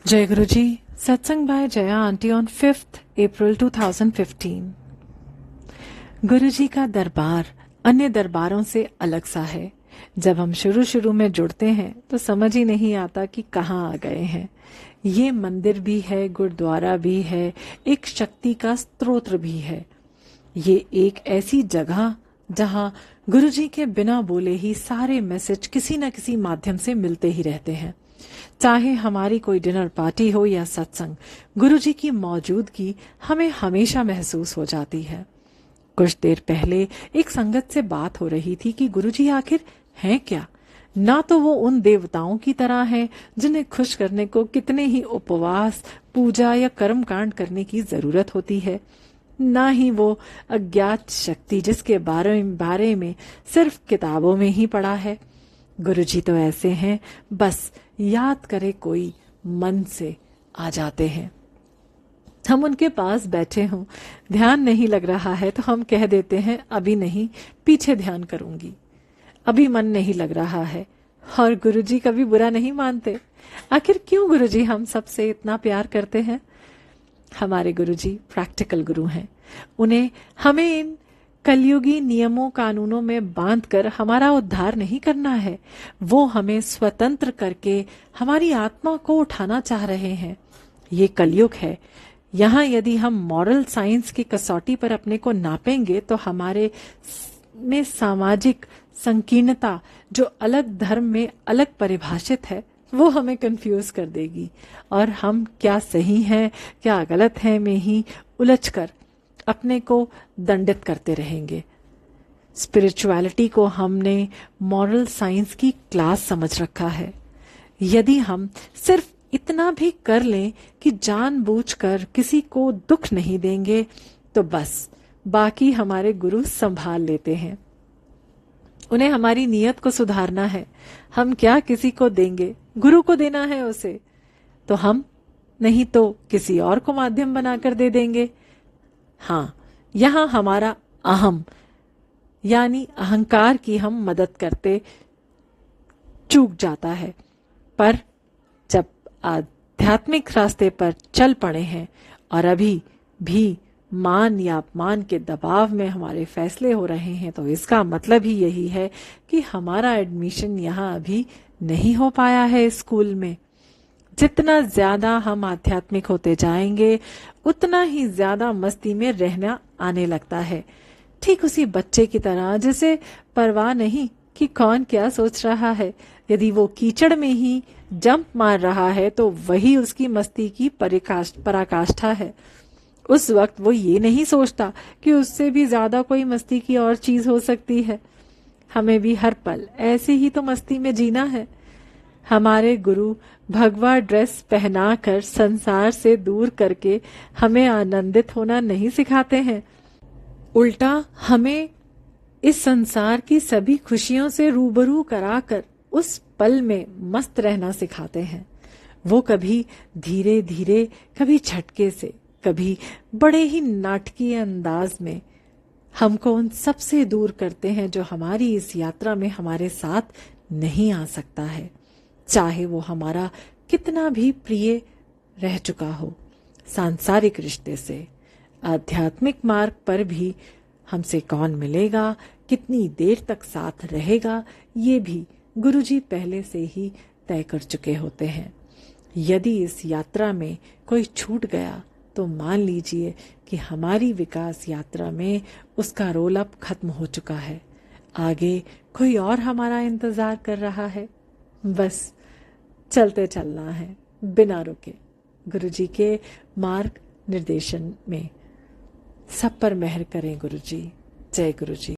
जय Guru ji. Satsang by Jaya aunty on 5th April 2015। Guru जी का दरबार अन्य दरबारों से अलग सा है। जब हम शुरू में जुड़ते हैं तो समझ ही नहीं आता कि कहाँ आ गए हैं। ये मंदिर भी है, गुरुद्वारा भी है, एक शक्ति का स्तोत्र भी है। ये एक ऐसी जगह जहाँ गुरु जी के बिना बोले ही सारे मैसेज किसी न किसी माध्यम से मिलते ही रहते हैं। चाहे हमारी कोई डिनर पार्टी हो या सत्संग, गुरुजी की मौजूदगी हमें हमेशा महसूस हो जाती है। कुछ देर पहले एक संगत से बात हो रही थी कि गुरुजी आखिर हैं क्या। ना तो वो उन देवताओं की तरह हैं जिन्हें खुश करने को कितने ही उपवास, पूजा या कर्म कांड करने की जरूरत होती है, ना ही वो अज्ञात शक्ति जिसके बारे में सिर्फ किताबों में ही पढ़ा है। गुरुजी तो ऐसे हैं, बस याद करे कोई मन से आ जाते हैं। हम उनके पास बैठे हों, ध्यान नहीं लग रहा है तो हम कह देते हैं अभी नहीं, पीछे ध्यान करूंगी। अभी मन नहीं लग रहा है, और गुरुजी कभी बुरा नहीं मानते। आखिर क्यों गुरुजी हम सबसे इतना प्यार करते हैं? हमारे गुरुजी प्रैक्टिकल गुरु हैं। उन्हें हमें इन कलयुगी नियमों कानूनों में बांधकर हमारा उद्धार नहीं करना है। वो हमें स्वतंत्र करके हमारी आत्मा को उठाना चाह रहे हैं। ये कलयुग है। यहाँ यदि हम मॉरल साइंस की कसौटी पर अपने को नापेंगे तो हमारे में सामाजिक संकीर्णता जो अलग धर्म में अलग परिभाषित है वो हमें कंफ्यूज कर देगी, और हम क्या सही हैं क्या गलत हैं में ही उलझकर अपने को दंडित करते रहेंगे। स्पिरिचुअलिटी को हमने मॉरल साइंस की क्लास समझ रखा है। यदि हम सिर्फ इतना भी कर लें कि जानबूझकर किसी को दुख नहीं देंगे तो बस बाकी हमारे गुरु संभाल लेते हैं। उन्हें हमारी नीयत को सुधारना है। हम क्या किसी को देंगे, गुरु को देना है उसे, तो हम नहीं तो किसी और को माध्यम बनाकर दे देंगे। हाँ, यहां हमारा अहम यानी अहंकार की हम मदद करते चूक जाता है। पर जब आध्यात्मिक रास्ते पर चल पड़े हैं और अभी भी मान या अपमान के दबाव में हमारे फैसले हो रहे हैं तो इसका मतलब ही यही है कि हमारा एडमिशन यहाँ अभी नहीं हो पाया है स्कूल में। जितना ज्यादा हम आध्यात्मिक होते जाएंगे उतना ही ज्यादा मस्ती में रहना आने लगता है। ठीक उसी बच्चे की तरह जिसे परवाह नहीं कि कौन क्या सोच रहा है। यदि वो कीचड़ में ही जंप मार रहा है तो वही उसकी मस्ती की पराकाष्ठा है। उस वक्त वो ये नहीं सोचता कि उससे भी ज्यादा कोई मस्ती की और चीज हो सकती है। हमें भी हर पल ऐसे ही तो मस्ती में जीना है। हमारे गुरु भगवा ड्रेस पहनाकर संसार से दूर करके हमें आनंदित होना नहीं सिखाते हैं, उल्टा हमें इस संसार की सभी खुशियों से रूबरू कराकर उस पल में मस्त रहना सिखाते हैं। वो कभी धीरे धीरे, कभी झटके से, कभी बड़े ही नाटकीय अंदाज में हमको उन सबसे दूर करते हैं जो हमारी इस यात्रा में हमारे साथ नहीं आ सकता है, चाहे वो हमारा कितना भी प्रिय रह चुका हो। सांसारिक रिश्ते से आध्यात्मिक मार्ग पर भी हमसे कौन मिलेगा, कितनी देर तक साथ रहेगा, ये भी गुरुजी पहले से ही तय कर चुके होते हैं। यदि इस यात्रा में कोई छूट गया तो मान लीजिए कि हमारी विकास यात्रा में उसका रोल अब खत्म हो चुका है। आगे कोई और हमारा इंतजार कर रहा है। बस चलते चलना है बिना रुके गुरुजी के मार्ग निर्देशन में। सब पर मेहर करें गुरुजी। जय गुरुजी।